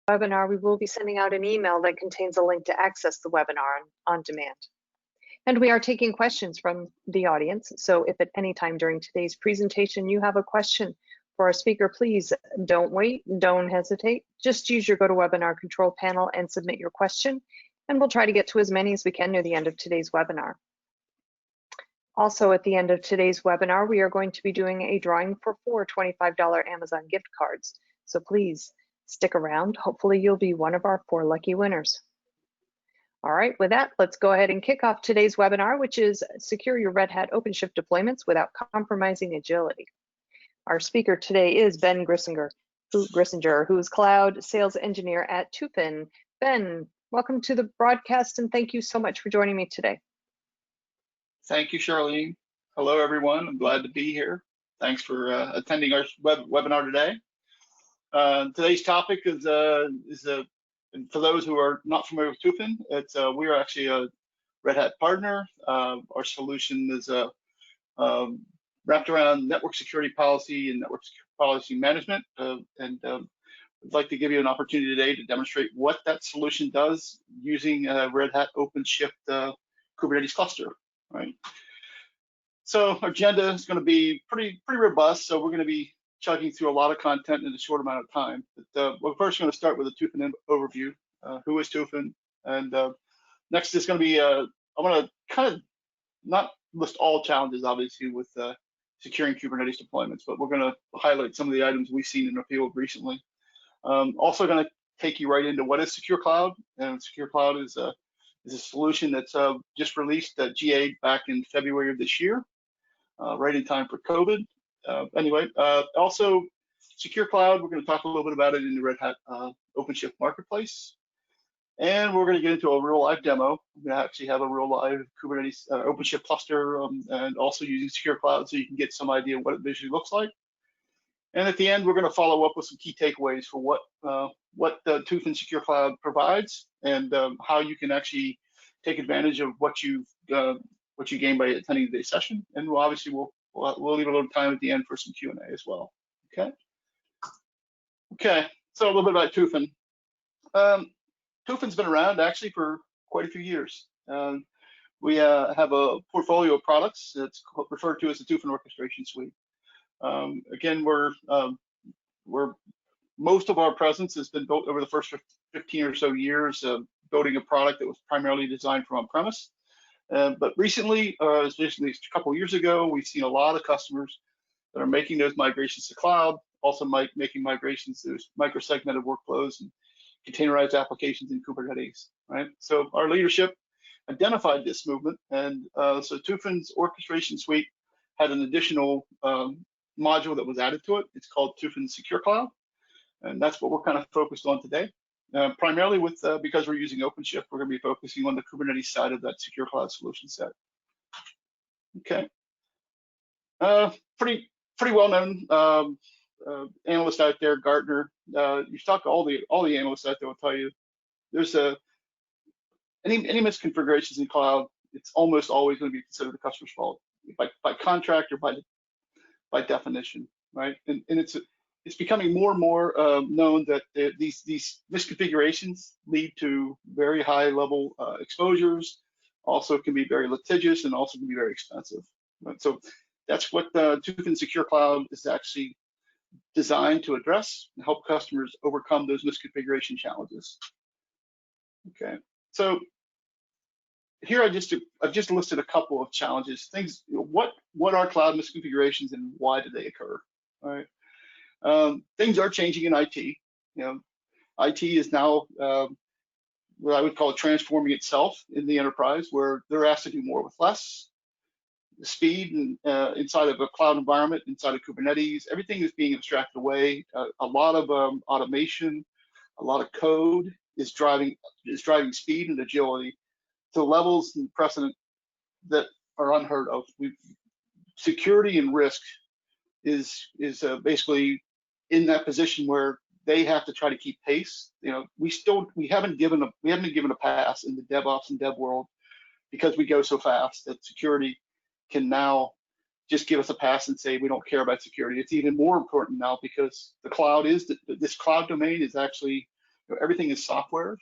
webinar, we will be sending out an email that contains a link to access the webinar on demand. And we are taking questions from the audience. So if at any time during today's presentation you have a question for our speaker, please don't wait, don't hesitate. Just use your GoToWebinar control panel and submit your question, and we'll try to get to as many as we can near the end of today's webinar. Also, at the end of today's webinar, we are going to be doing a drawing for 4 $25 Amazon gift cards. So please stick around. Hopefully you'll be one of our 4 lucky winners. All right, with that, let's go ahead and kick off today's webinar, which is Secure Your Red Hat OpenShift Deployments Without Compromising Agility. Our speaker today is Ben Grissinger, who's Cloud Sales Engineer at Tufin. Ben, welcome to the broadcast, and thank you so much for joining me today. Thank you, Charlene. Hello, everyone. I'm glad to be here. Thanks for attending our webinar today. Today's topic is for those who are not familiar with Tufin, we are actually a Red Hat partner. Our solution is wrapped around network security policy and network policy management. I'd like to give you an opportunity today to demonstrate what that solution does using Red Hat OpenShift Kubernetes cluster. Right. So our agenda is going to be pretty robust. So we're going to be chugging through a lot of content in a short amount of time. But we're first going to start with a Tufin overview. Who is Tufin? And next is going to be I want to kind of not list all challenges, obviously, with securing Kubernetes deployments, but we're going to highlight some of the items we've seen in the field recently. Also going to take you right into what is SecureCloud, and SecureCloud is a solution that's just released GA back in February of this year, right in time for COVID. Also SecureCloud, we're going to talk a little bit about it in the Red Hat OpenShift Marketplace. And we're going to get into a real live demo. We're going to actually have a real live Kubernetes OpenShift cluster and also using SecureCloud so you can get some idea of what it visually looks like. And at the end, we're going to follow up with some key takeaways for what the Tufin SecureCloud provides and how you can actually take advantage of what you gain by attending today's session. And we'll leave a little time at the end for some Q&A as well. Okay. So a little bit about Tufin. Tufin's been around actually for quite a few years. We have a portfolio of products that's referred to as the Tufin Orchestration Suite. Again, most of our presence has been built over the first 15 or so years of building a product that was primarily designed for on-premise. But recently, as recently as a couple of years ago, we've seen a lot of customers that are making those migrations to cloud, also making migrations to micro-segmented workflows and containerized applications in Kubernetes, right? So our leadership identified this movement, and so Tufin's Orchestration Suite had an additional module that was added to it. It's called Tufin SecureCloud, and that's what we're kind of focused on today. Primarily because we're using OpenShift, we're going to be focusing on the Kubernetes side of that SecureCloud solution set. Okay, pretty well-known analyst out there, Gartner. You talk to all the analysts out there will tell you there's any misconfigurations in cloud. It's almost always going to be considered the customer's fault by contract or by definition, right? And it's becoming more and more known that these misconfigurations lead to very high level exposures, also can be very litigious and also can be very expensive. Right? So that's what the Tufin SecureCloud is actually designed to address and help customers overcome those misconfiguration challenges. Okay, so here I've just listed a couple of challenges, things, what are cloud misconfigurations and why do they occur? All right. Things are changing in IT. You know, IT is now what I would call transforming itself in the enterprise, where they're asked to do more with less. The speed and inside of a cloud environment, inside of Kubernetes, everything is being abstracted away. A lot of automation, a lot of code is driving speed and agility to levels and precedent that are unheard of. Security and risk is basically in that position where they have to try to keep pace. You know, we haven't been given a pass in the DevOps and dev world because we go so fast that security can now just give us a pass and say we don't care about security. It's even more important now because the cloud this cloud domain is actually everything is software.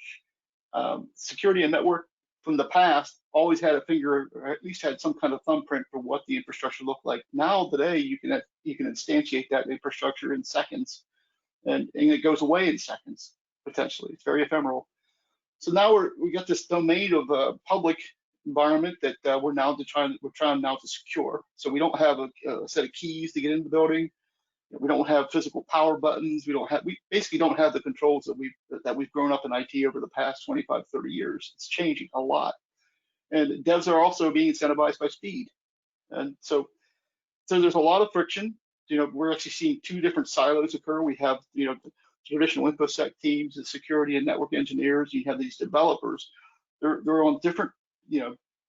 Security and network from the past always had a finger, or at least had some kind of thumbprint for what the infrastructure looked like. Now today, you can instantiate that infrastructure in seconds, and it goes away in seconds potentially. It's very ephemeral. So now we got this domain of a public environment that we're trying now to secure. So we don't have a set of keys to get into the building. We don't have physical power buttons. We basically don't have the controls that we've grown up in IT over the past 25, 30 years. It's changing a lot. And devs are also being incentivized by speed. And so there's a lot of friction. We're actually seeing two different silos occur. We have, the traditional InfoSec teams, the security and network engineers. You have these developers. They're on different,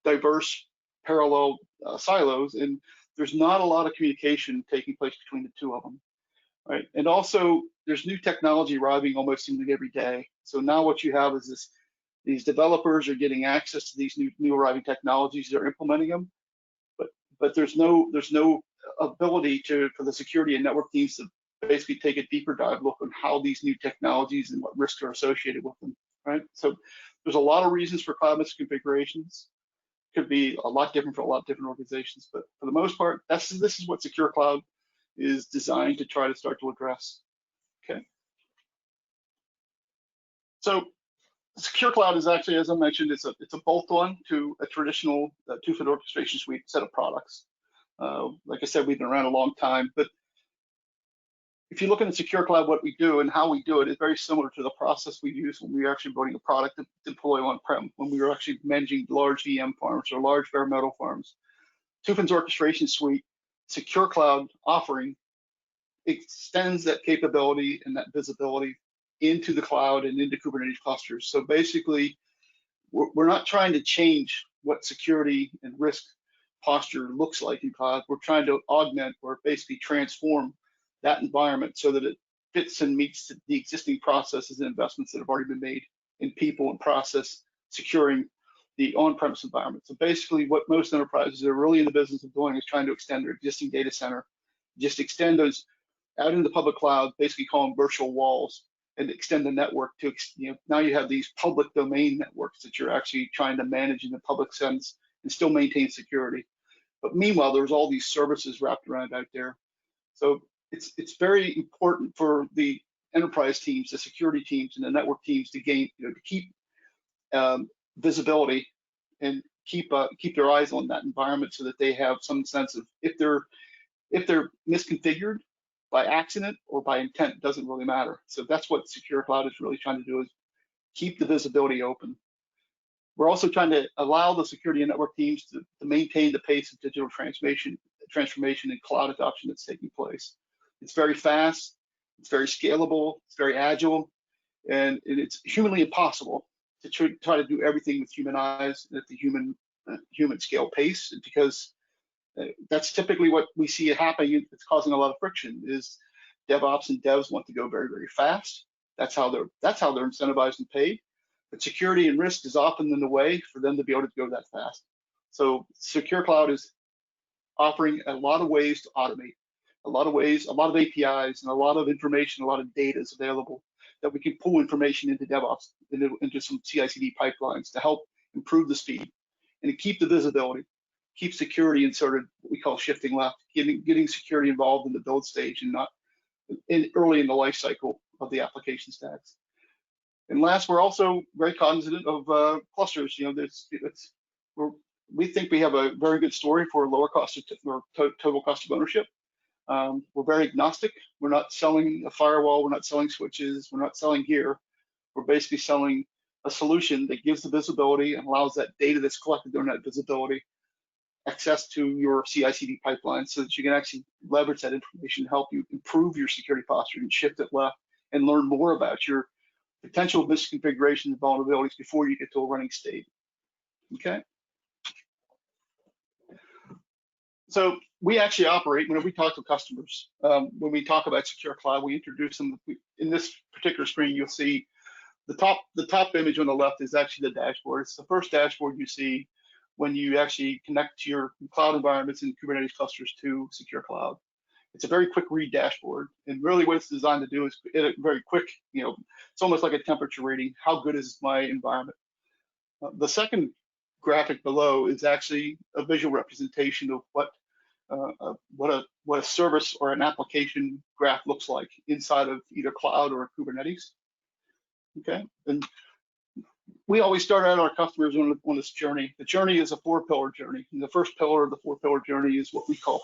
diverse parallel silos, and there's not a lot of communication taking place between the two of them, right? And also, there's new technology arriving almost seemingly every day. So now what you have is these developers are getting access to these new arriving technologies. They're implementing them, but there's no ability for the security and network teams to basically take a deeper dive look on how these new technologies and what risks are associated with them, right? So there's a lot of reasons for cloud misconfigurations. Could be a lot different for a lot of different organizations, but for the most part, this is what SecureCloud is designed to try to start to address. Okay. So SecureCloud is actually, as I mentioned, it's a bolt-on to a traditional Tufin orchestration suite set of products. Like I said, we've been around a long time, but if you look at SecureCloud, what we do and how we do it is very similar to the process we use when we were actually building a product to deploy on-prem, when we were actually managing large VM farms or large bare metal farms. Tufin's orchestration suite, SecureCloud offering, extends that capability and that visibility into the cloud and into Kubernetes clusters. So basically, we're not trying to change what security and risk posture looks like in cloud. We're trying to augment or basically transform that environment so that it fits and meets the existing processes and investments that have already been made in people and process securing the on-premise environment. So basically what most enterprises are really in the business of doing is trying to extend their existing data center, just extend those out into the public cloud, basically call them virtual walls, and extend the network to, now you have these public domain networks that you're actually trying to manage in the public sense and still maintain security. But meanwhile, there's all these services wrapped around out there. So it's very important for the enterprise teams, the security teams, and the network teams to gain, to keep visibility and keep their eyes on that environment so that they have some sense of if they're misconfigured by accident or by intent, doesn't really matter. So that's what SecureCloud is really trying to do, is keep the visibility open. We're also trying to allow the security and network teams to maintain the pace of digital transformation and cloud adoption that's taking place. It's very fast, it's very scalable, it's very agile, and it's humanly impossible to try to do everything with human eyes at the human scale pace, because that's typically what we see happening. It's causing a lot of friction. Is DevOps and devs want to go very, very fast. That's how they're incentivized and paid. But security and risk is often in the way for them to be able to go that fast. So SecureCloud is offering a lot of ways to automate, a lot of APIs, and a lot of information, a lot of data is available that we can pull information into DevOps, into some CI/CD pipelines to help improve the speed and to keep the visibility, keep security inserted, what we call shifting left, getting security involved in the build stage and not early in the life cycle of the application stacks. And last, we're also very cognizant of clusters. We think we have a very good story for lower cost or total cost of ownership. We're very agnostic. We're not selling a firewall. We're not selling switches. We're not selling gear. We're basically selling a solution that gives the visibility and allows that data that's collected during that visibility access to your CI/CD pipeline so that you can actually leverage that information to help you improve your security posture and shift it left and learn more about your potential misconfigurations and vulnerabilities before you get to a running state. Okay. So we actually operate, when we talk to customers, when we talk about SecureCloud, we introduce them. In this particular screen, you'll see the top image on the left is actually the dashboard. It's the first dashboard you see when you actually connect to your cloud environments and Kubernetes clusters to SecureCloud. It's a very quick read dashboard, and really what it's designed to do is very quick. It's almost like a temperature reading. How good is my environment? The second graphic below is actually a visual representation of what a service or an application graph looks like inside of either cloud or Kubernetes. Okay, and we always start out our customers on this journey. The journey is a 4-pillar journey, and the first pillar of the 4-pillar journey is what we call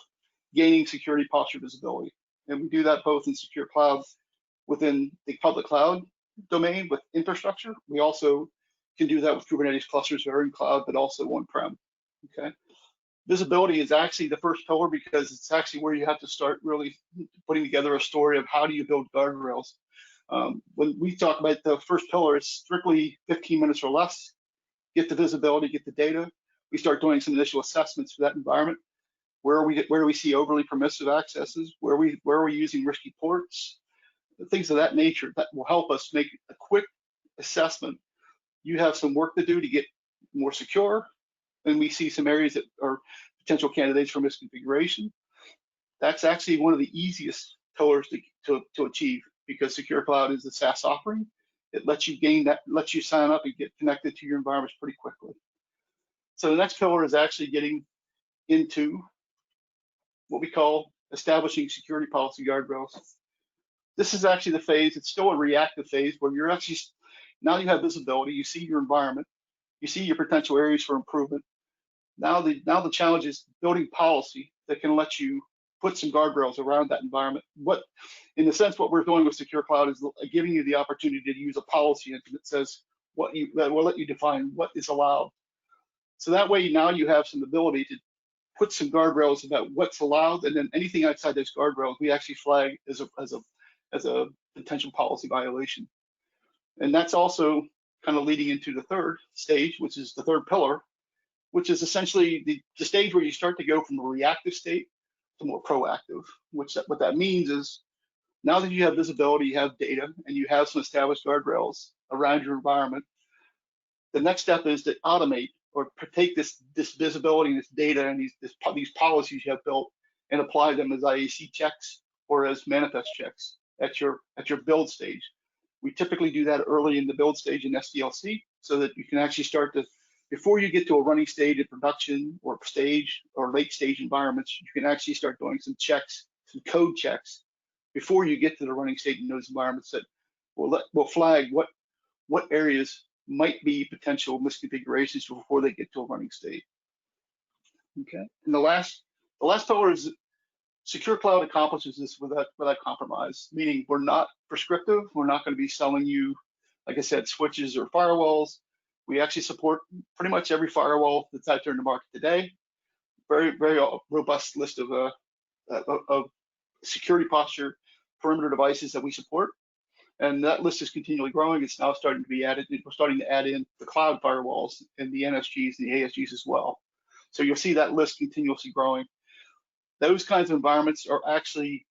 gaining security posture visibility, and we do that both in SecureCloud within the public cloud domain with infrastructure. We also can do that with Kubernetes clusters that are in cloud, but also on-prem. Okay. Visibility is actually the first pillar because it's actually where you have to start really putting together a story of how do you build guardrails. When we talk about the first pillar, it's strictly 15 minutes or less. Get the visibility, get the data. We start doing some initial assessments for that environment. Where do we see overly permissive accesses? Where are we using risky ports? Things of that nature that will help us make a quick assessment. You have some work to do to get more secure, and we see some areas that are potential candidates for misconfiguration. That's actually one of the easiest pillars to achieve because SecureCloud is a SaaS offering. It lets you gain that, lets you sign up and get connected to your environments pretty quickly. So the next pillar is actually getting into what we call establishing security policy guardrails. This is actually the phase, it's still a reactive phase where you're actually, now you have visibility, you see your environment, you see your potential areas for improvement. Now the challenge is building policy that can let you put some guardrails around that environment. In a sense, what we're doing with SecureCloud is giving you the opportunity to use a policy that says that will let you define what is allowed. So that way now you have some ability to put some guardrails about what's allowed, and then anything outside those guardrails we actually flag as a potential policy violation. And that's also kind of leading into the third stage, which is the third pillar, which is essentially the stage where you start to go from a reactive state to more proactive. What that means is now that you have visibility, you have data, and you have some established guardrails around your environment, the next step is to automate or take this visibility and this data and these policies you have built and apply them as IAC checks or as manifest checks at your build stage. We typically do that early in the build stage in SDLC so that you can actually start to, before you get to a running stage in production or stage or late stage environments, you can actually start doing some checks, some code checks before you get to the running state in those environments that will flag what areas might be potential misconfigurations before they get to a running state. Okay, and the last pillar is SecureCloud accomplishes this without compromise, meaning we're not prescriptive. We're not going to be selling you, like I said, switches or firewalls. We actually support pretty much every firewall that's out there in the market today. Very, very robust list of security posture perimeter devices that we support. And that list is continually growing. It's now starting to be added. We're starting to add in the cloud firewalls and the NSGs and the ASGs as well. So you'll see that list continuously growing. Those kinds of environments are actually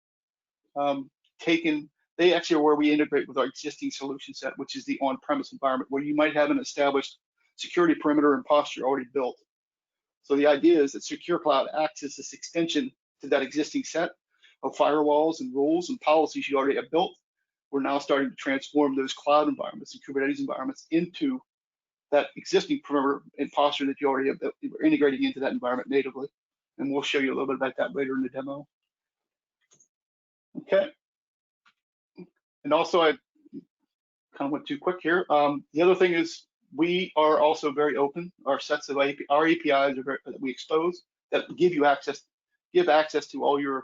they actually are where we integrate with our existing solution set, which is the on-premise environment, where you might have an established security perimeter and posture already built. So the idea is that SecureCloud acts as this extension to that existing set of firewalls and rules and policies you already have built. We're now starting to transform those cloud environments and Kubernetes environments into that existing perimeter and posture that you already have built. We're integrating into that environment natively. And we'll show you a little bit about that later in the demo. Okay. And also, I kind of went too quick here. The other thing is we are also very open. Our sets of APIs that we expose that give access to all your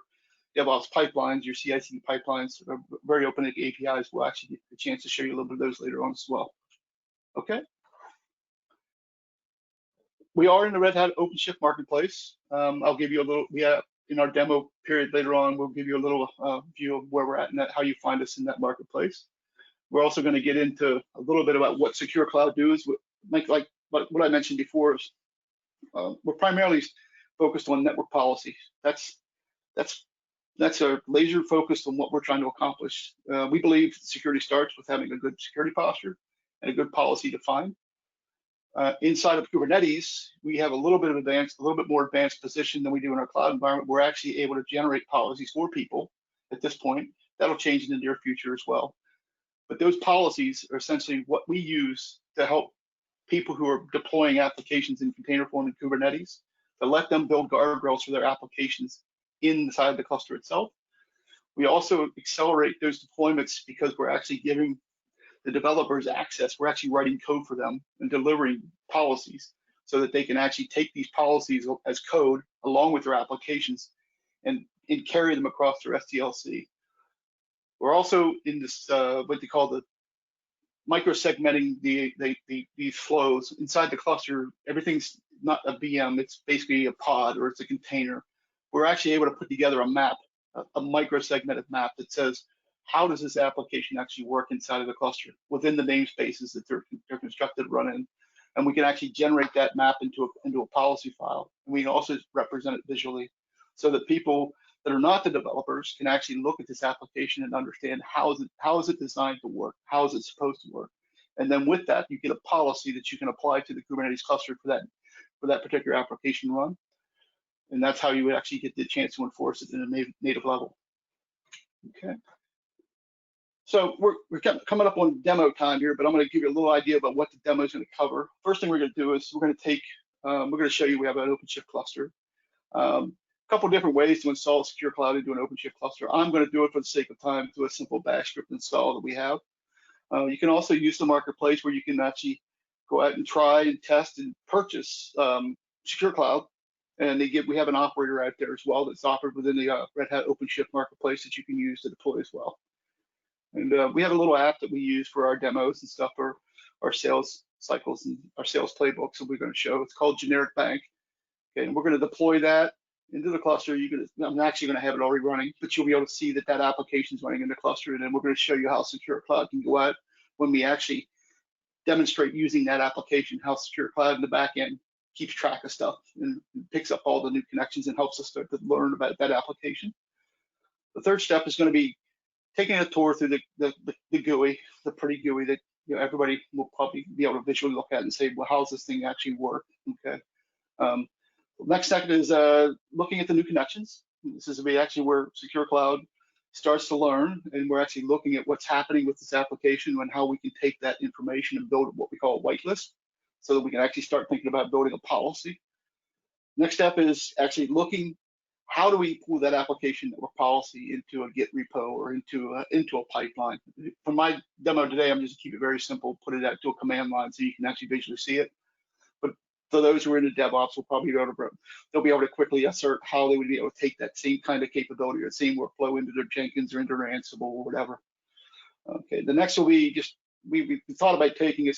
DevOps pipelines, your CI/CD pipelines, are very open APIs. We'll actually get a chance to show you a little bit of those later on as well. Okay. We are in the Red Hat OpenShift Marketplace. I'll give you a little, in our demo period later on, we'll give you a little view of where we're at and how you find us in that marketplace. We're also going to get into a little bit about what SecureCloud does. Like what I mentioned before, is we're primarily focused on network policy. That's our laser focused on what we're trying to accomplish. We believe security starts with having a good security posture and a good policy defined. Inside of Kubernetes, we have a little bit more advanced position than we do in our cloud environment. We're actually able to generate policies for people at this point. That'll change in the near future as well. But those policies are essentially what we use to help people who are deploying applications in container form in Kubernetes, to let them build guardrails for their applications inside the cluster itself. We also accelerate those deployments because we're actually giving the developers access. We're actually writing code for them and delivering policies so that they can actually take these policies as code along with their applications and carry them across their SDLC. We're also in this, what they call the micro-segmenting these flows inside the cluster. Everything's not a VM, it's basically a pod or it's a container. We're actually able to put together a map, a micro-segmented map that says, how does this application actually work inside of the cluster within the namespaces that they're constructed to run in? And we can actually generate that map into a policy file. And we can also represent it visually so that people that are not the developers can actually look at this application and understand how is it designed to work? How is it supposed to work? And then with that, you get a policy that you can apply to the Kubernetes cluster for that particular application run. And that's how you would actually get the chance to enforce it in a native level. Okay. So we're coming up on demo time here, but I'm going to give you a little idea about what the demo is going to cover. First thing we're going to do is we're going to show you we have an OpenShift cluster. A couple different ways to install SecureCloud into an OpenShift cluster. I'm going to do it for the sake of time through a simple bash script install that we have. You can also use the marketplace where you can actually go out and try and test and purchase SecureCloud. And we have an operator out there as well that's offered within the Red Hat OpenShift Marketplace that you can use to deploy as well. And we have a little app that we use for our demos and stuff for our sales cycles and our sales playbooks that we're going to show. It's called Generic Bank. Okay, and we're going to deploy that into the cluster. I'm actually going to have it already running, but you'll be able to see that application is running in the cluster. And then we're going to show you how SecureCloud can go out when we actually demonstrate using that application, how SecureCloud in the back end keeps track of stuff and picks up all the new connections and helps us start to learn about that application. The third step is going to be taking a tour through the GUI, the pretty GUI that everybody will probably be able to visually look at and say, well, how does this thing actually work? Okay. Next step is looking at the new connections. This is actually where SecureCloud starts to learn, and we're actually looking at what's happening with this application and how we can take that information and build what we call a whitelist so that we can actually start thinking about building a policy. Next step is actually looking, how do we pull that application or policy into a Git repo or into a pipeline? For my demo today, I'm just keep it very simple, put it out to a command line so you can actually visually see it. But for those who are into DevOps, they'll be able to quickly assert how they would be able to take that same kind of capability or same workflow into their Jenkins or into their Ansible or whatever. Okay, the next will be just, we thought about taking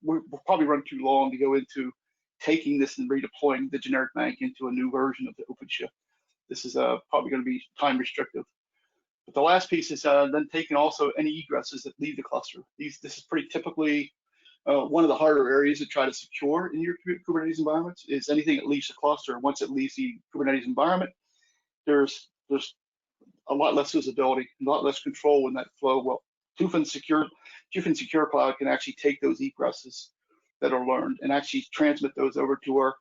we'll probably run too long to go into taking this and redeploying the generic bank into a new version of the OpenShift. This is probably going to be time restrictive. But the last piece is then taking also any egresses that leave the cluster. This is pretty typically one of the harder areas to try to secure in your Kubernetes environments is anything that leaves the cluster. Once it leaves the Kubernetes environment, there's a lot less visibility, a lot less control in that flow. Well, Tufin SecureCloud can actually take those egresses that are learned and actually transmit those over to our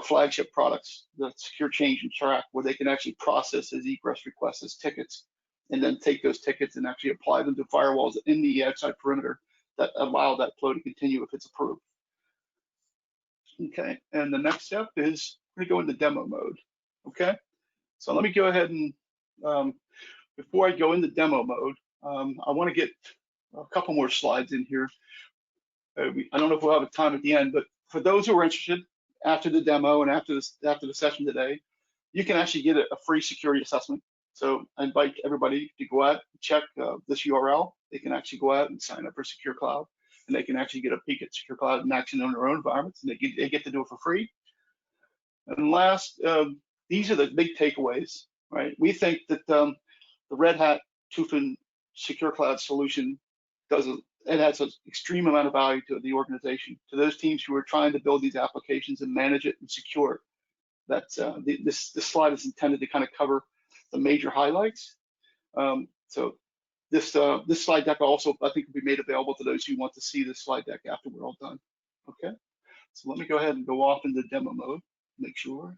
flagship products, the Secure Change and Track, where they can actually process as egress requests as tickets, and then take those tickets and actually apply them to firewalls in the outside perimeter that allow that flow to continue if it's approved. Okay, and the next step is we're gonna go into demo mode. Okay, so let me go ahead and before I go into demo mode, I want to get a couple more slides in here. I don't know if we'll have time at the end, but for those who are interested, after the demo and after the session today, you can actually get a free security assessment. So I invite everybody to go out and check this URL. They can actually go out and sign up for SecureCloud, and they can actually get a peek at SecureCloud in action on their own environments, and they get to do it for free. And last, these are the big takeaways, right? We think that the Red Hat Tufin SecureCloud solution adds an extreme amount of value to the organization, to those teams who are trying to build these applications and manage it and secure it. That's this slide is intended to kind of cover the major highlights. So this slide deck also, I think, will be made available to those who want to see this slide deck after we're all done. Okay. So let me go ahead and go off into demo mode, make sure,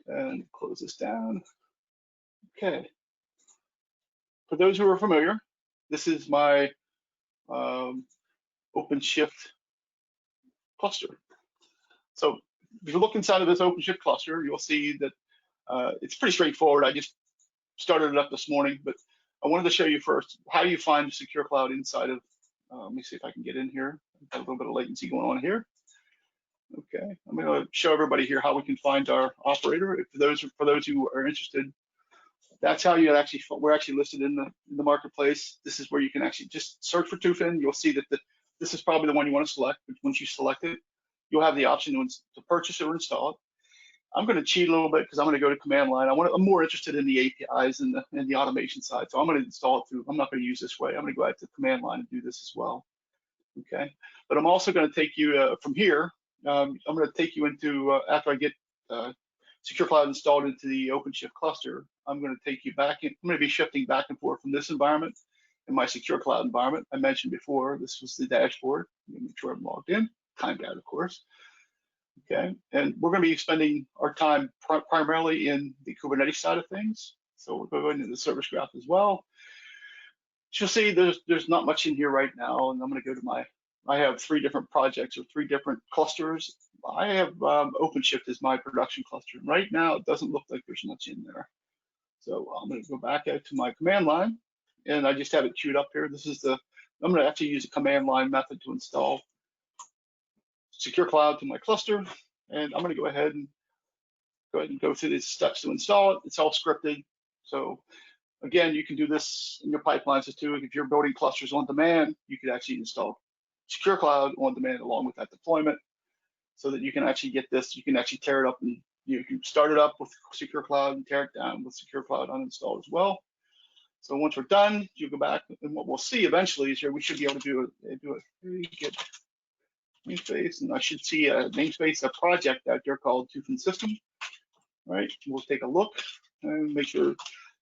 and close this down. Okay. For those who are familiar, this is my OpenShift cluster. So if you look inside of this OpenShift cluster, you'll see that it's pretty straightforward. I just started it up this morning, but I wanted to show you first how you find SecureCloud inside of, let me see if I can get in here. I've got a little bit of latency going on here. Okay, I'm going to show everybody here how we can find our operator. For those who are interested, that's how you actually, we're actually listed in the marketplace. This is where you can actually just search for Tufin. You'll see that this is probably the one you want to select. But once you select it, you'll have the option to purchase it or install it. I'm going to cheat a little bit because I'm going to go to command line. I'm more interested in the APIs and the automation side. So I'm going to install it through. I'm not going to use this way. I'm going to go out to command line and do this as well. Okay. But I'm also going to take you from here. I'm going to take you into after I get SecureCloud installed into the OpenShift cluster. I'm going to take you back in. I'm going to be shifting back and forth from this environment and my SecureCloud environment. I mentioned before this was the dashboard. Let me make sure I'm logged in. Timed out, of course. Okay, and we're going to be spending our time primarily in the Kubernetes side of things. So we'll go into the service graph as well. You'll see there's not much in here right now, and I'm going to go to I have 3 different projects or 3 different clusters. I have OpenShift as my production cluster. Right now, it doesn't look like there's much in there. So I'm going to go back out to my command line, and I just have it queued up here. I'm going to actually use a command line method to install SecureCloud to my cluster, and I'm going to go ahead and go through these steps to install it. It's all scripted. So again, you can do this in your pipelines too. If you're building clusters on demand, you could actually install SecureCloud on demand along with that deployment, so that you can actually get this. You can actually tear it up, and you can start it up with SecureCloud and tear it down with SecureCloud uninstalled as well. So once we're done, you go back, and what we'll see eventually is here we should be able to do a very good namespace, and I should see a namespace, a project out there called Tufin System. All right, we'll take a look and make sure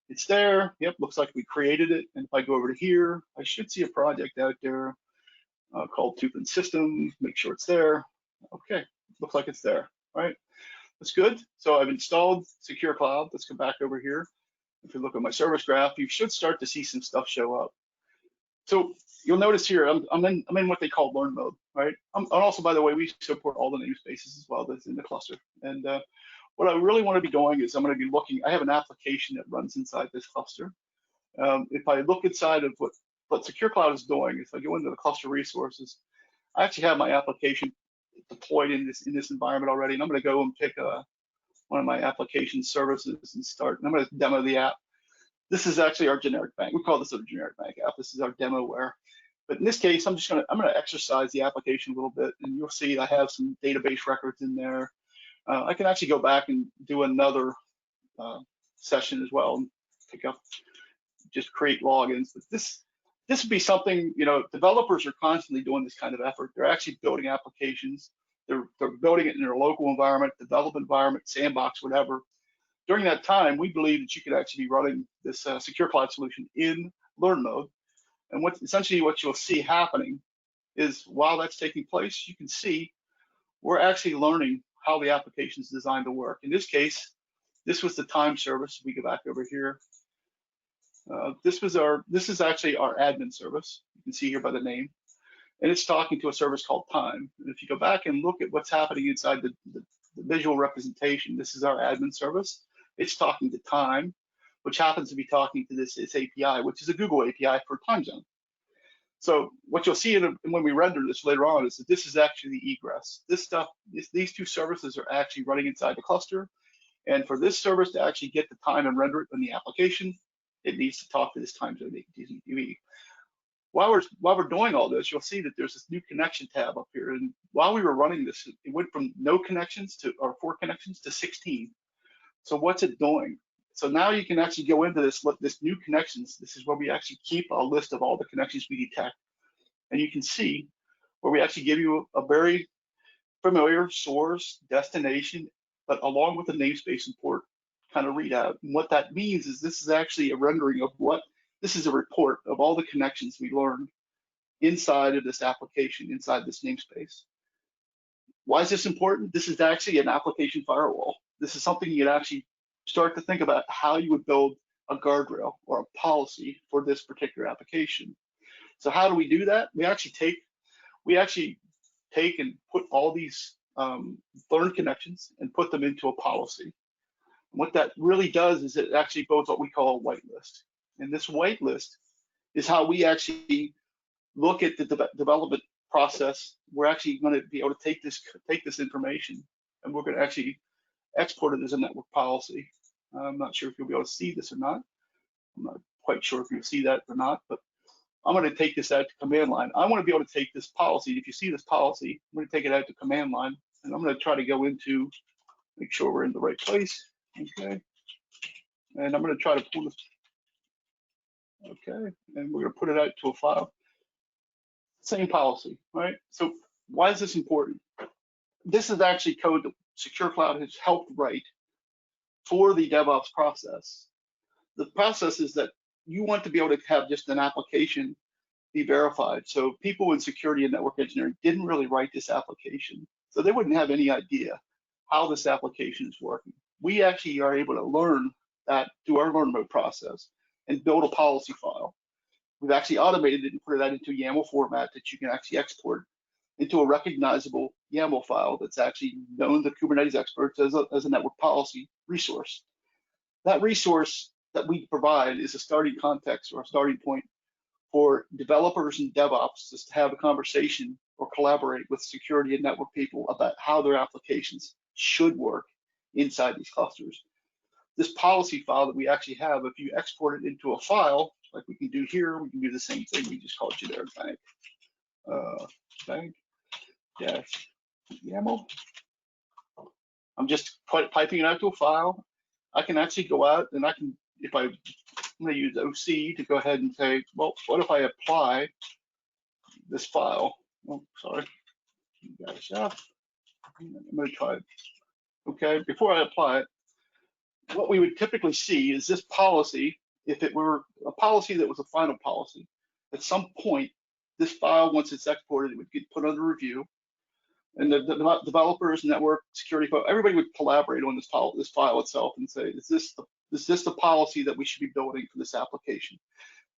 it's there. Yep, looks like we created it. And if I go over to here, I should see a project out there called Tufin System. Make sure it's there. Okay, looks like it's there. All right, that's good. So I've installed SecureCloud. Let's go back over here. If you look at my service graph, you should start to see some stuff show up. So you'll notice here, I'm in what they call learn mode, right? And also, by the way, we support all the namespaces as well that's in the cluster. And what I really want to be doing is I'm going to be looking. I have an application that runs inside this cluster. If I look inside of what SecureCloud is doing, if I go into the cluster resources, I actually have my application deployed in this environment already, and I'm going to go and pick one of my application services and start. And I'm going to demo the app. This is actually our generic bank. We call this a generic bank app. This is our demoware. But in this case, I'm going to exercise the application a little bit, and you'll see I have some database records in there. I can actually go back and do another session as well and pick up, just create logins. But this would be something, developers are constantly doing this kind of effort. They're actually building applications. They're building it in their local environment, development environment, sandbox, whatever. During that time, we believe that you could actually be running this SecureCloud solution in learn mode. And essentially what you'll see happening is while that's taking place, you can see we're actually learning how the application is designed to work. In this case, this was the time service. We go back over here. This is actually our admin service. You can see here by the name. And it's talking to a service called time. And if you go back and look at what's happening inside the visual representation, this is our admin service. It's talking to time, which happens to be talking to this API, which is a Google API for time zone. So what you'll see when we render this later on is that this is actually the egress. These 2 services are actually running inside the cluster. And for this service to actually get the time and render it in the application, it needs to talk to this time zone DB. While we're doing all this, you'll see that there's this new connection tab up here. And while we were running this, it went from no connections or 4 connections to 16. So what's it doing? So now you can actually go into this new connections. This is where we actually keep a list of all the connections we detect. And you can see where we actually give you a very familiar source, destination, but along with the namespace and port kind of readout. And what that means is this is actually a rendering of this is a report of all the connections we learned inside of this application, inside this namespace. Why is this important? This is actually an application firewall. This is something you can actually start to think about how you would build a guardrail or a policy for this particular application. So how do we do that? We actually take and put all these learned connections and put them into a policy. And what that really does is it actually builds what we call a whitelist. And this whitelist is how we actually look at the development process. We're actually going to be able to take this information, and we're going to actually export it as a network policy. I'm not sure if you'll be able to see this or not. I'm not quite sure if you'll see that or not, but I'm going to take this out to command line. I want to be able to take this policy. If you see this policy, I'm going to take it out to command line, and I'm going to try to go into, make sure we're in the right place. Okay. And I'm going to try to pull this. Okay. And we're going to put it out to a file. Same policy, right? So why is this important? This is actually code that SecureCloud has helped write for the DevOps process. The process is that you want to be able to have just an application be verified. So people in security and network engineering didn't really write this application, so they wouldn't have any idea how this application is working. We actually are able to learn that through our learn mode process and build a policy file. We've actually automated it and put that into YAML format that you can actually export into a recognizable YAML file that's actually known to Kubernetes experts as a network policy resource. That resource that we provide is a starting context or a starting point for developers and DevOps just to have a conversation or collaborate with security and network people about how their applications should work inside these clusters. This policy file that we actually have, if you export it into a file, like we can do here, we can do the same thing. We just call it generic bank dash YAML. I'm just piping it out to a file. I can actually go out and I can, I'm going to use OC to go ahead and say, well, what if I apply this file? Oh, sorry. I'm going to try it. Okay, before I apply it, what we would typically see is this policy. If it were a policy that was a final policy, at some point, this file, once it's exported, it would get put under review. And the developers, network, security, everybody would collaborate on this file itself and say, is this the policy that we should be building for this application?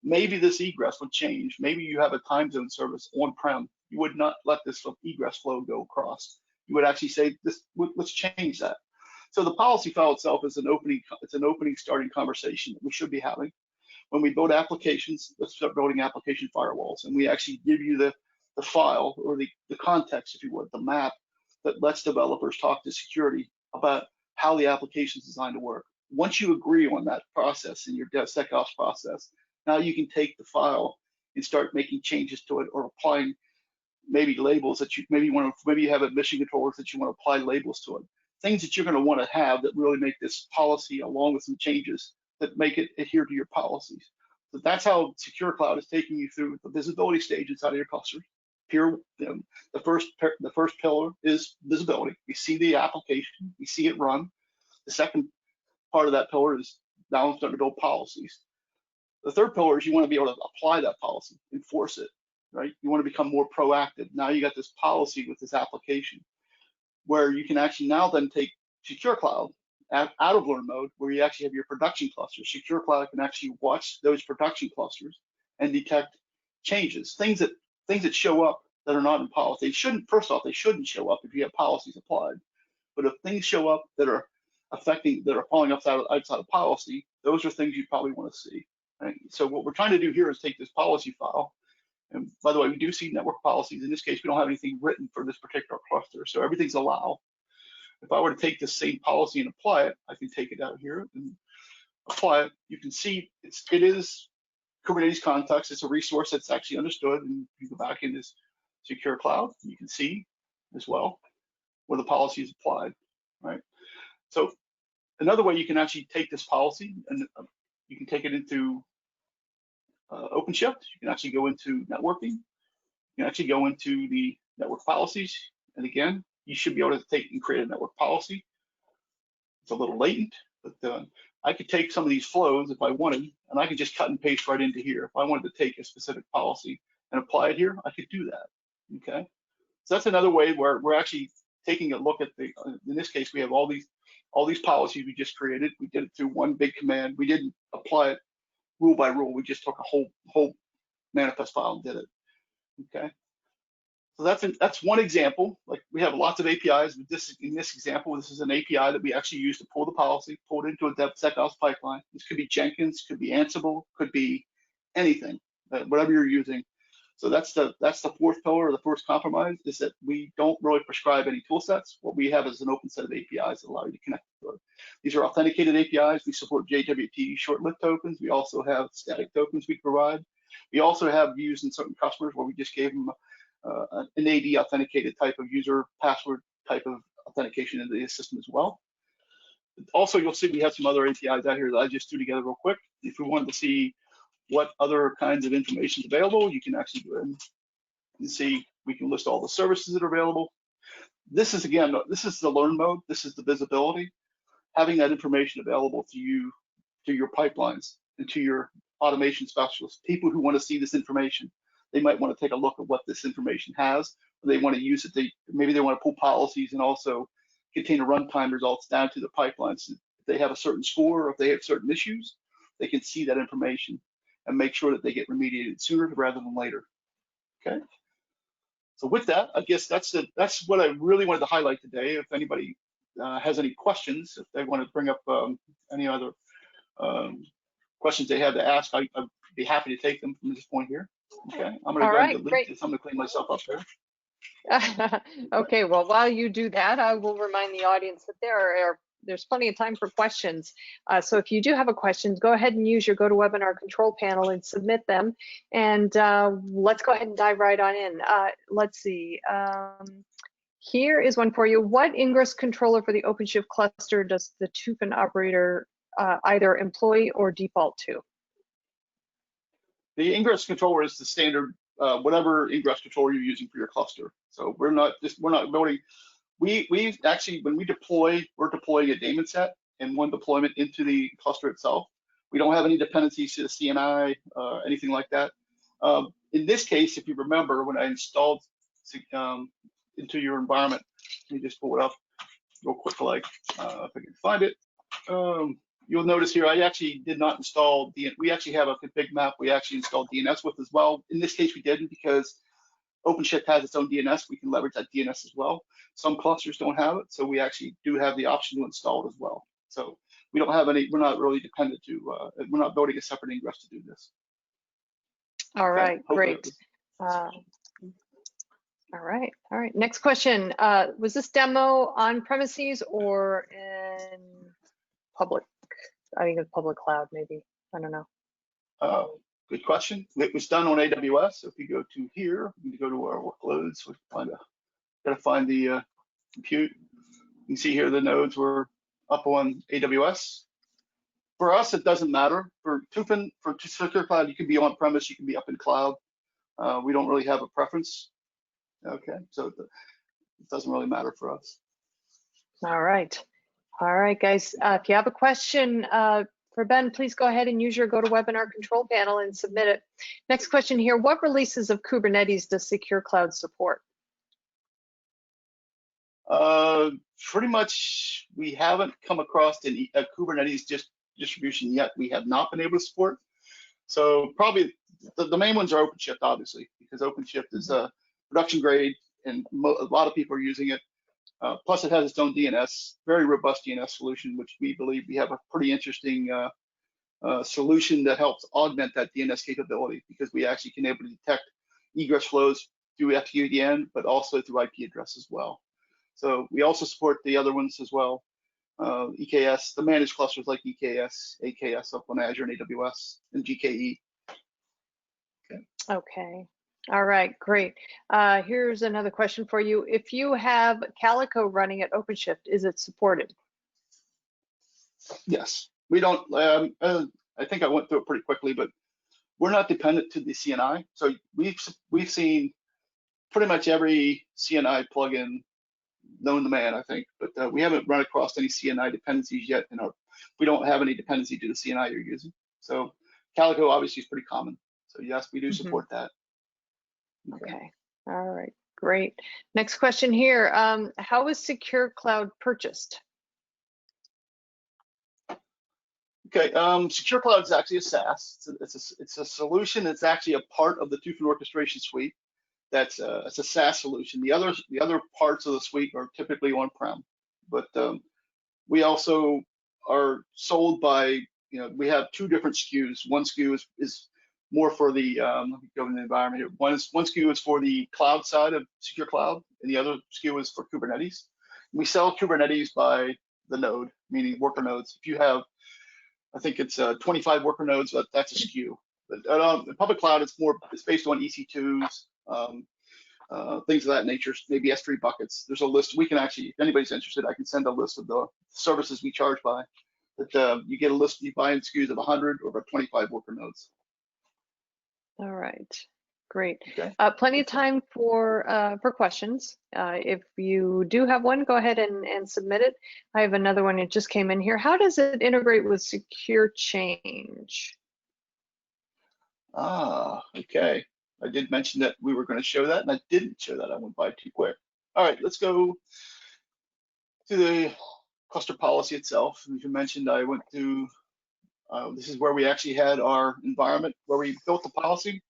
Maybe this egress would change. Maybe you have a time zone service on-prem. You would not let this egress flow go across. You would actually say, let's change that. So the policy file itself is an opening starting conversation that we should be having. When we build applications, let's start building application firewalls, and we actually give you the file or the context, if you would, the map that lets developers talk to security about how the application is designed to work. Once you agree on that process in your DevSecOps process, now you can take the file and start making changes to it or applying maybe labels that maybe you have admission controllers that you want to apply labels to it. Things that you're going to want to have that really make this policy, along with some changes that make it adhere to your policies. So that's how SecureCloud is taking you through the visibility stage inside of your cluster. Here, the first pillar is visibility. We see the application, we see it run. The second part of that pillar is now I'm starting to build policies. The third pillar is you want to be able to apply that policy, enforce it, right? You want to become more proactive. Now you got this policy with this application, where you can actually now then take SecureCloud out of learn mode, where you actually have your production clusters. SecureCloud can actually watch those production clusters and detect changes, things that show up that are not in policy. First off, they shouldn't show up if you have policies applied. But if things show up that are falling outside of policy, those are things you probably want to see. Right? So what we're trying to do here is take this policy file. And by the way, we do see network policies. In this case, we don't have anything written for this particular cluster, so everything's allow. If I were to take this same policy and apply it, I can take it out here and apply it. You can see it is Kubernetes context. It's a resource that's actually understood, and you go back into SecureCloud, you can see as well where the policy is applied, right? So another way you can actually take this policy and you can take it into OpenShift. You can actually go into networking. You can actually go into the network policies. And again, you should be able to take and create a network policy. It's a little latent, but I could take some of these flows if I wanted, and I could just cut and paste right into here. If I wanted to take a specific policy and apply it here, I could do that, okay? So that's another way where we're actually taking a look at the, in this case, we have all these policies we just created. We did it through one big command. We didn't apply it rule by rule. We just took a whole manifest file and did it. Okay. So that's one example. Like we have lots of APIs. But in this example, this is an API that we actually use to pull the policy, pull it into a DevSecOps pipeline. This could be Jenkins, could be Ansible, could be anything, whatever you're using. So that's the fourth pillar, or the first compromise, is that we don't really prescribe any tool sets. What we have is an open set of APIs that allow you to connect to it. These are authenticated APIs. We support JWT short-lived tokens. We also have static tokens we provide. We also have used in certain customers where we just gave them an AD authenticated type of user password type of authentication into the system as well. Also, you'll see we have some other APIs out here that I just threw together real quick. If we wanted to see what other kinds of information is available, you can actually go in and see, we can list all the services that are available. This is, again, this is the learn mode. This is the visibility. Having that information available to you, to your pipelines, and to your automation specialists, people who want to see this information. They might want to take a look at what this information has. Or they want to use it. Maybe they want to pull policies and also container runtime results down to the pipelines. If they have a certain score, or if they have certain issues, they can see that information and make sure that they get remediated sooner rather than later. Okay. So with that, I guess that's what I really wanted to highlight today. If anybody has any questions, if they want to bring up any other questions they have to ask, I'd be happy to take them from this point here. Okay, I'm going to go and delete this. I'm going to clean myself up there. Okay, well, while you do that, I will remind the audience that there's plenty of time for questions. So if you do have a question, go ahead and use your GoToWebinar control panel and submit them. And let's go ahead and dive right on in. Let's see. Here is one for you. What Ingress controller for the OpenShift cluster does the Tufin operator either employ or default to? The Ingress controller is the standard, whatever Ingress controller you're using for your cluster. So we're not building. We actually, when we deploy, we're deploying a daemon set and one deployment into the cluster itself. We don't have any dependencies to the CNI, anything like that. In this case, if you remember, when I installed into your environment, let me just pull it up real quick, like if I can find it. You'll notice here, I actually did not install we actually have a config map we actually installed DNS with as well. In this case, we didn't, because OpenShift has its own DNS. We can leverage that DNS as well. Some clusters don't have it, so we actually do have the option to install it as well. So we don't have any, we're not really dependent to, we're not building a separate Ingress to do this. All right, great. All right. Next question. Was this demo on premises or in public? I think it's public cloud, maybe. I don't know. Good question. It was done on AWS. So if you go to here, we can go to our workloads. We gotta find the compute. You can see here the nodes were up on AWS. For us, it doesn't matter. For Tufin, for SecureCloud, you can be on premise, you can be up in cloud. We don't really have a preference. Okay, so it doesn't really matter for us. All right, guys. If you have a question for Ben, please go ahead and use your GoToWebinar control panel and submit it. Next question here: what releases of Kubernetes does SecureCloud support? Pretty much, we haven't come across a Kubernetes distribution yet. We have not been able to support. So probably the main ones are OpenShift, obviously, because OpenShift is a production grade, and a lot of people are using it. Plus, it has its own DNS, very robust DNS solution, which we believe we have a pretty interesting solution that helps augment that DNS capability, because we actually can able to detect egress flows through FQDN, but also through IP address as well. So we also support the other ones as well. EKS, the managed clusters like EKS, AKS up on Azure and AWS, and GKE. Okay. All right, great. Here's another question for you. If you have Calico running at OpenShift, is it supported? Yes. We don't, I think I went through it pretty quickly, but we're not dependent to the CNI. So we've seen pretty much every CNI plugin known to man, I think, but we haven't run across any CNI dependencies yet. We don't have any dependency to the CNI you're using. So Calico obviously is pretty common. So yes, we do support that. Okay. All right. Great. Next question here. How is SecureCloud purchased? Okay, SecureCloud is actually a SaaS. It's a solution that's actually a part of the Tufin orchestration suite. It's a SaaS solution. The other parts of the suite are typically on-prem, but we also are sold by, we have two different SKUs. One SKU is more for the, let me go in the environment here. One SKU is for the cloud side of SecureCloud, and the other SKU is for Kubernetes. We sell Kubernetes by the node, meaning worker nodes. If you have, I think it's 25 worker nodes, but that's a SKU. But the public cloud, it's based on EC2s, things of that nature, maybe S3 buckets. There's a list. We can actually, if anybody's interested, I can send a list of the services we charge by. But you get a list, you buy in SKUs of 100 or about 25 worker nodes. All right, great. Okay. Plenty of time for questions. If you do have one, go ahead and submit it. I have another one. It just came in here. How does it integrate with Secure Change? Okay. I did mention that we were going to show that, and I didn't show that. I went by too quick. All right, let's go to the cluster policy itself. As you mentioned, I went to, this is where we actually had our environment, where we built the policy.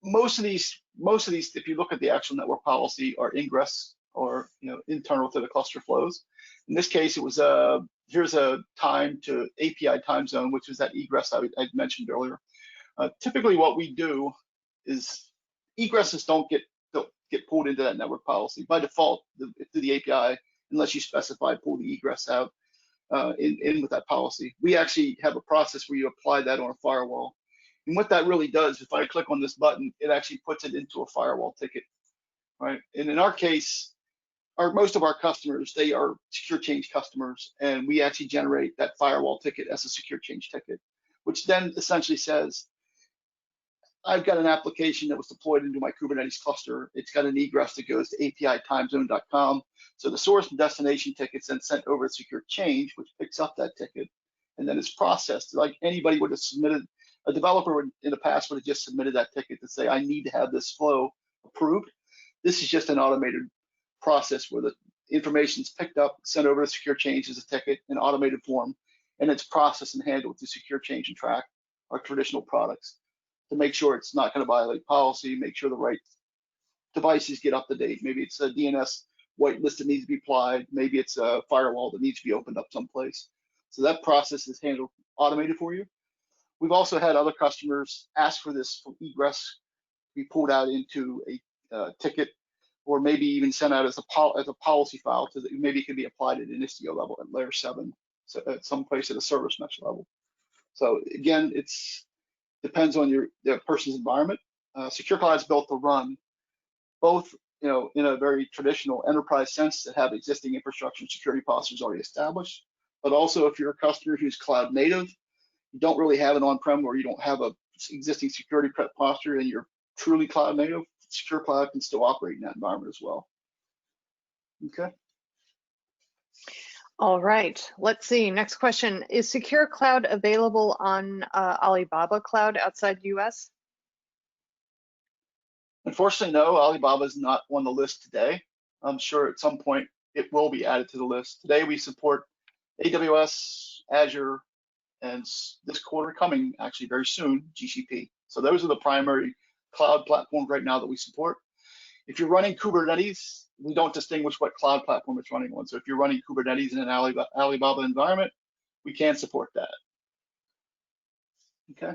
Most of these, if you look at the actual network policy, are ingress or internal to the cluster flows. In this case, it was here's a time to API time zone, which is that egress I mentioned earlier. Typically, what we do is egresses don't get pulled into that network policy by default to the API unless you specify pull the egress out in with that policy. We actually have a process where you apply that on a firewall. And what that really does, if I click on this button, it actually puts it into a firewall ticket, right? And in our case, most of our customers, they are secure change customers, and we actually generate that firewall ticket as a secure change ticket, which then essentially says, I've got an application that was deployed into my Kubernetes cluster. It's got an egress that goes to apitimezone.com. So the source and destination ticket's then sent over to Secure Change, which picks up that ticket, and then it's processed. Like anybody would have submitted, a developer in the past would have just submitted that ticket to say, I need to have this flow approved. This is just an automated process where the information is picked up, sent over to Secure Change as a ticket in automated form, and it's processed and handled through Secure Change and Track, our traditional products, to make sure it's not going to violate policy, make sure the right devices get up to date. Maybe it's a DNS whitelist that needs to be applied. Maybe it's a firewall that needs to be opened up someplace. So that process is handled automated for you. We've also had other customers ask for this egress to be pulled out into a ticket, or maybe even sent out as a policy file to maybe it can be applied at an Istio level at layer 7, so at some place at a service mesh level. So again, it's depends on the person's environment. SecureCloud is built to run both, in a very traditional enterprise sense that have existing infrastructure and security postures already established, but also if you're a customer who's cloud native, you don't really have an on-prem or you don't have a existing security posture and you're truly cloud native, SecureCloud can still operate in that environment as well. Okay. All right, let's see. Next question. Is SecureCloud available on Alibaba Cloud outside US? Unfortunately, no, Alibaba is not on the list today. I'm sure at some point it will be added to the list. Today we support AWS, Azure, and this quarter coming, actually very soon, GCP. So those are the primary cloud platforms right now that we support. If you're running Kubernetes, we don't distinguish what cloud platform it's running on. So if you're running Kubernetes in an Alibaba environment, we can support that. Okay.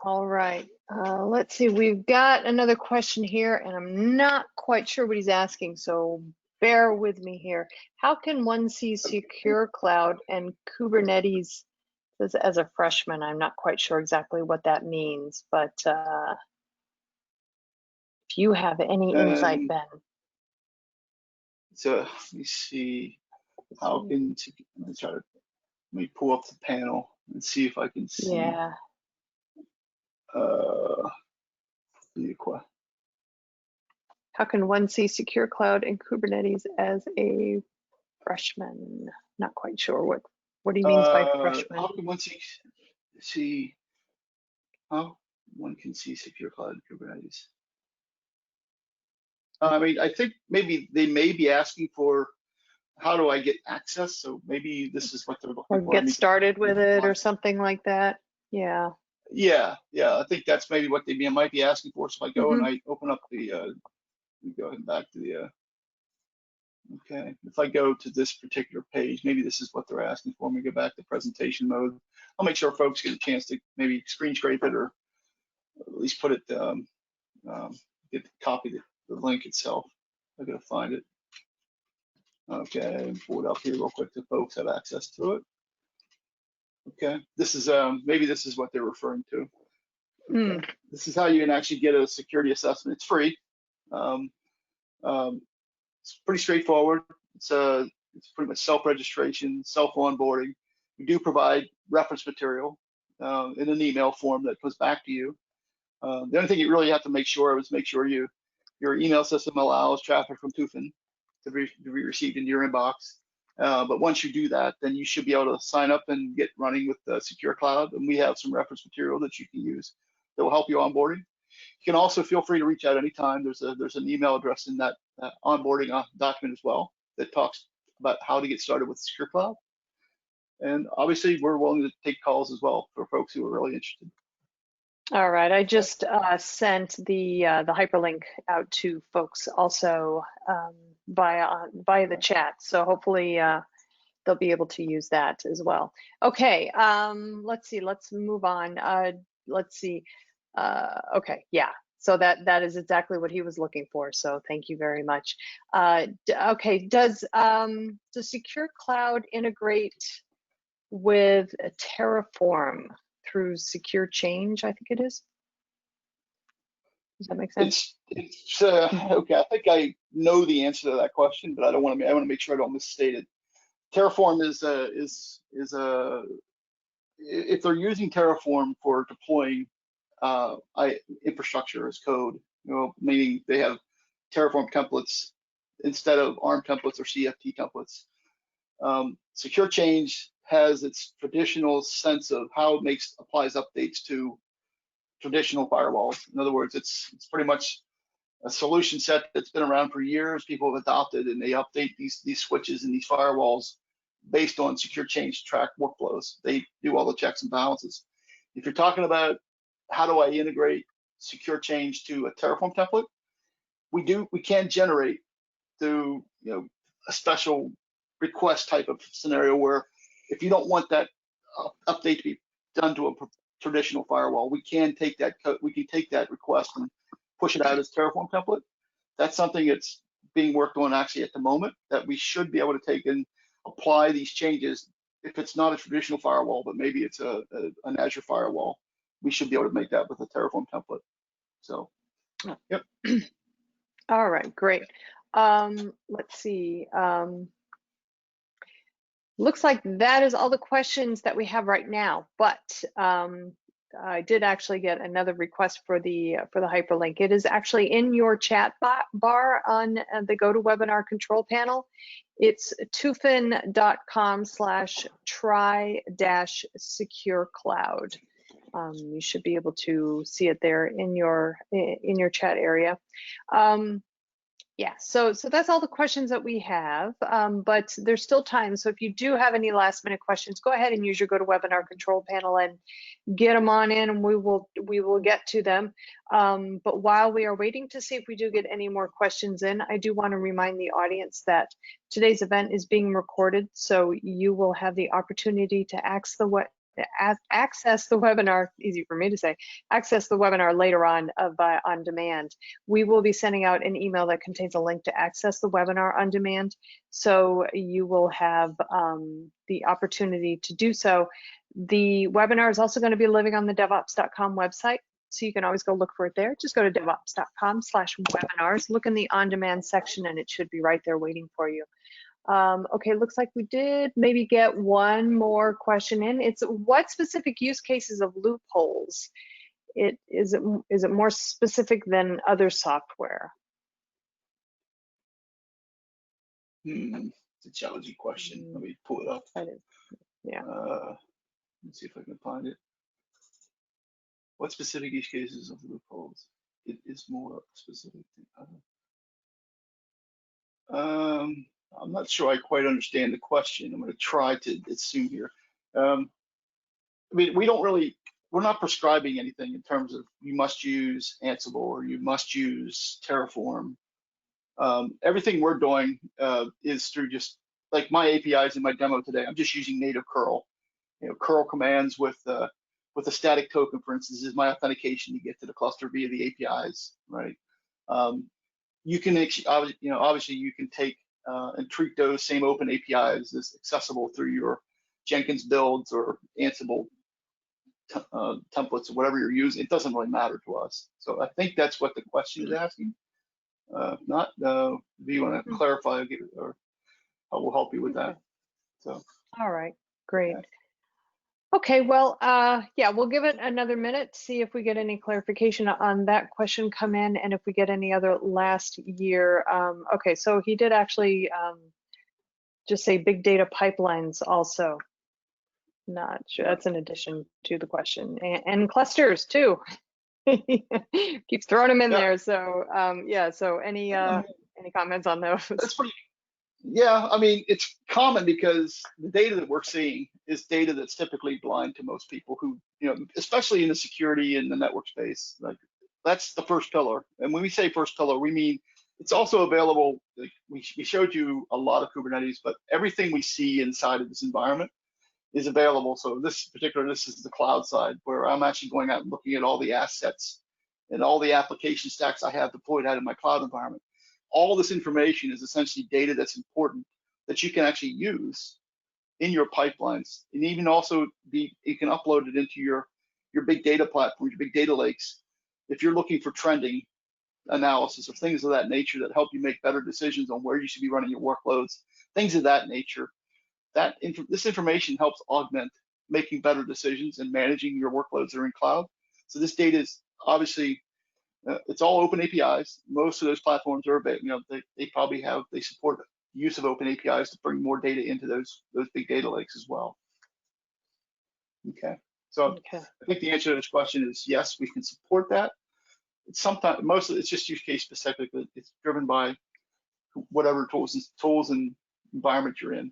All right, let's see. We've got another question here, and I'm not quite sure what he's asking, so bear with me here. How can one see SecureCloud and Kubernetes as a freshman? I'm not quite sure exactly what that means, but if you have any insight, Ben. So let me see. How can let me pull up the panel and see if I can see. Yeah. How can one see SecureCloud and Kubernetes as a freshman? Not quite sure what he means by freshman. How can one see how one can see SecureCloud and Kubernetes? I mean, I think maybe they may be asking for, how do I get access? So maybe this is what they're Or looking for. get started with it or something like that. Yeah. Yeah, I think that's maybe what they might be asking for. So if I go and Mm-hmm. I open up the, go ahead and back to the, okay, if I go to this particular page, maybe this is what they're asking for me. Go back to presentation mode. I'll make sure folks get a chance to maybe screen scrape it, or at least put it, get copy the link itself. I gotta find it. Okay, pull it up here real quick so folks have access to it. Okay, this is maybe this is what they're referring to. Okay. This is how you can actually get a security assessment. It's free. Um, it's pretty straightforward. It's pretty much self-registration, self-onboarding. We do provide reference material in an email form that comes back to you. The only thing you really have to make sure is make sure your email system allows traffic from Tufin to be received into your inbox. But once you do that, then you should be able to sign up and get running with SecureCloud. And we have some reference material that you can use that will help you onboarding. You can also feel free to reach out anytime. There's an email address in that onboarding document as well that talks about how to get started with SecureCloud. And obviously, we're willing to take calls as well for folks who are really interested. All right, I just sent the hyperlink out to folks also via the chat, so hopefully they'll be able to use that as well. Okay, let's see, let's move on. Let's see. Okay, yeah. So that is exactly what he was looking for. So thank you very much. Okay, does SecureCloud integrate with Terraform through secure change? I think it is. Does that make sense? It's okay. I think I know the answer to that question, but I want to make sure I don't misstate it. Terraform is if they're using Terraform for deploying infrastructure as code, meaning they have Terraform templates instead of ARM templates or CFT templates. Secure Change has its traditional sense of how it applies updates to traditional firewalls. In other words, it's pretty much a solution set that's been around for years. People have adopted, and they update these switches and these firewalls based on secure change track workflows. They do all the checks and balances. If you're talking about how do I integrate secure change to a Terraform template, we can generate through a special request type of scenario where if you don't want that update to be done to a traditional firewall, we can take that request and push it out as Terraform template. That's something that's being worked on actually at the moment, that we should be able to take and apply these changes. If it's not a traditional firewall, but maybe it's an Azure firewall, we should be able to make that with a Terraform template. So, yep. All right, great. Let's see. Looks like that is all the questions that we have right now, but I did actually get another request for the hyperlink. It is actually in your chat bar on the GoToWebinar control panel. It's tufin.com/try-securecloud. You should be able to see it there in your chat area. Yeah, so that's all the questions that we have, but there's still time. So if you do have any last minute questions, go ahead and use your GoToWebinar control panel and get them on in, and we will get to them. But while we are waiting to see if we do get any more questions in, I do want to remind the audience that today's event is being recorded, so you will have the opportunity to access the webinar, easy for me to say, access the webinar later on on demand. We will be sending out an email that contains a link to access the webinar on demand. So you will have the opportunity to do so. The webinar is also going to be living on the devops.com website. So you can always go look for it there. Just go to devops.com/webinars, look in the on-demand section, and it should be right there waiting for you. Okay, looks like we did maybe get one more question in. It's what specific use cases of loopholes? Is it more specific than other software? It's a challenging question. Let me pull it up. That is, yeah. Let's see if I can find it. What specific use cases of loopholes? It is more specific than other. I'm not sure I quite understand the question. I'm going to try to assume here. I mean, we're not prescribing anything in terms of you must use Ansible or you must use Terraform. Everything we're doing is through just like my APIs in my demo today. I'm just using native curl. Curl commands with a static token, for instance, is my authentication to get to the cluster via the APIs, right? You can actually, obviously you can take and treat those same open APIs as accessible through your Jenkins builds or Ansible templates or whatever you're using. It doesn't really matter to us. So I think that's what the question is asking. Not, do you want to clarify or we'll help you with that? So. All right, great. Okay. Okay, well, yeah, we'll give it another minute, see if we get any clarification on that question come in, and if we get any other last year. Okay, so he did actually just say big data pipelines also. Not sure, that's in addition to the question. And clusters too. Keeps throwing them in there. So yeah, so any comments on those? That's pretty. Yeah, I mean, it's common because the data that we're seeing is data that's typically blind to most people who, especially in the security and the network space. Like, that's the first pillar. And when we say first pillar, we mean it's also available. Like we showed you a lot of Kubernetes, but everything we see inside of this environment is available. So this is the cloud side, where I'm actually going out and looking at all the assets and all the application stacks I have deployed out in my cloud environment. All this information is essentially data that's important that you can actually use in your pipelines, and even also you can upload it into your big data platform, your big data lakes. If you're looking for trending analysis or things of that nature that help you make better decisions on where you should be running your workloads, things of that nature, this information helps augment making better decisions and managing your workloads that are in cloud. So this data is obviously it's all open APIs. Most of those platforms are, they support use of open APIs to bring more data into those big data lakes as well. Okay, so I think the answer to this question is yes, we can support that. It's sometimes mostly it's just use case specific. It's driven by whatever tools and environment you're in.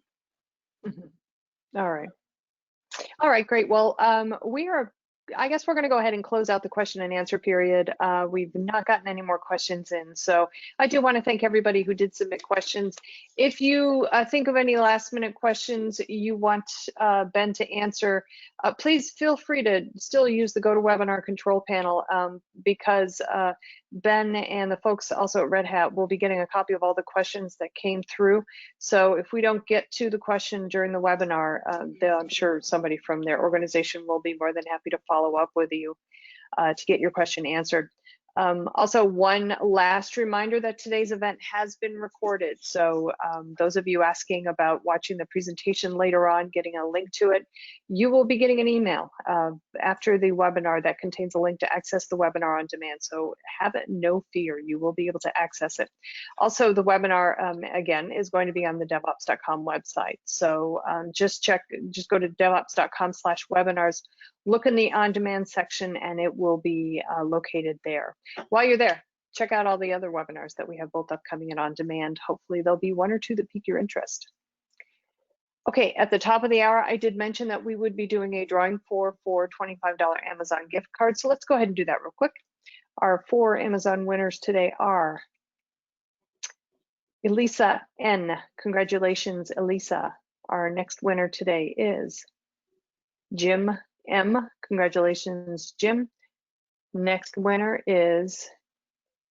All right, great. Well, I guess we're going to go ahead and close out the question and answer period. We've not gotten any more questions in, so I do want to thank everybody who did submit questions. If you think of any last minute questions you want Ben to answer, please feel free to still use the GoToWebinar control panel because Ben and the folks also at Red Hat will be getting a copy of all the questions that came through. So if we don't get to the question during the webinar, I'm sure somebody from their organization will be more than happy to follow up with you to get your question answered. Also, one last reminder that today's event has been recorded. So those of you asking about watching the presentation later on, getting a link to it, you will be getting an email after the webinar that contains a link to access the webinar on demand. So have no fear, you will be able to access it. Also, the webinar, again, is going to be on the devops.com website. So just go to devops.com/webinars, look in the on-demand section, and it will be located there. While you're there, check out all the other webinars that we have both upcoming and on demand. Hopefully there'll be one or two that pique your interest. Okay, at the top of the hour, I did mention that we would be doing a drawing for $25 Amazon gift cards. So let's go ahead and do that real quick. Our 4 Amazon winners today are Elisa N. Congratulations, Elisa. Our next winner today is Jim M. Congratulations, Jim. Next winner is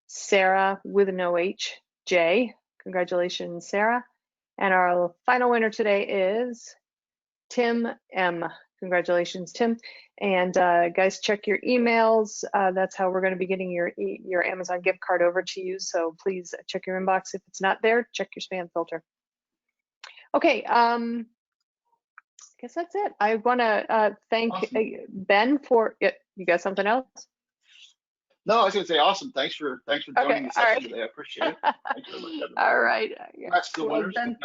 Sarah with no H, J. Congratulations, Sarah. And our final winner today is Tim M. Congratulations, Tim. And guys, check your emails. That's how we're going to be getting your Amazon gift card over to you. So please check your inbox. If it's not there, check your spam filter. Okay. I guess that's it. I want to thank Ben for it. You got something else? No, I was going to say awesome. Thanks for joining the session today. I appreciate it. Thanks very much, everybody. All right. Congrats to the winners. Good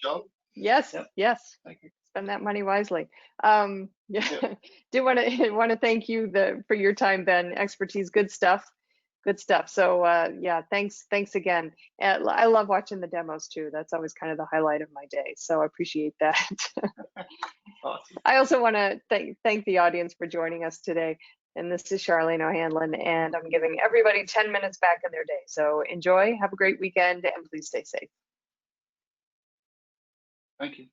job. Yes. Yep. Yes. Thank you. Spend that money wisely. Yeah. Do want to thank you for your time, Ben. Expertise, good stuff. Good stuff. So yeah, thanks again. And I love watching the demos too. That's always kind of the highlight of my day. So I appreciate that. Awesome. I also want to thank the audience for joining us today. And this is Charlene O'Hanlon, and I'm giving everybody 10 minutes back in their day. So enjoy, have a great weekend, and please stay safe. Thank you.